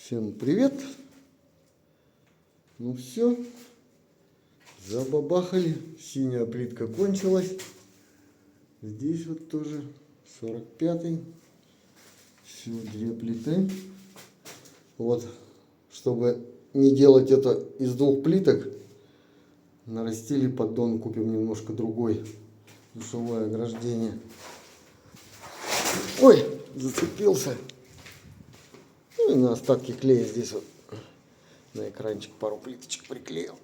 Всем привет! Ну все, забабахали, синяя плитка кончилась. Здесь вот тоже 45-й. Все, 2 плиты. Вот, чтобы не делать это из 2 плиток, нарастили поддон, купим немножко другой, душевое ограждение. Ой, зацепился. Ну и на остатки клея здесь вот на экранчик пару плиточек приклеил.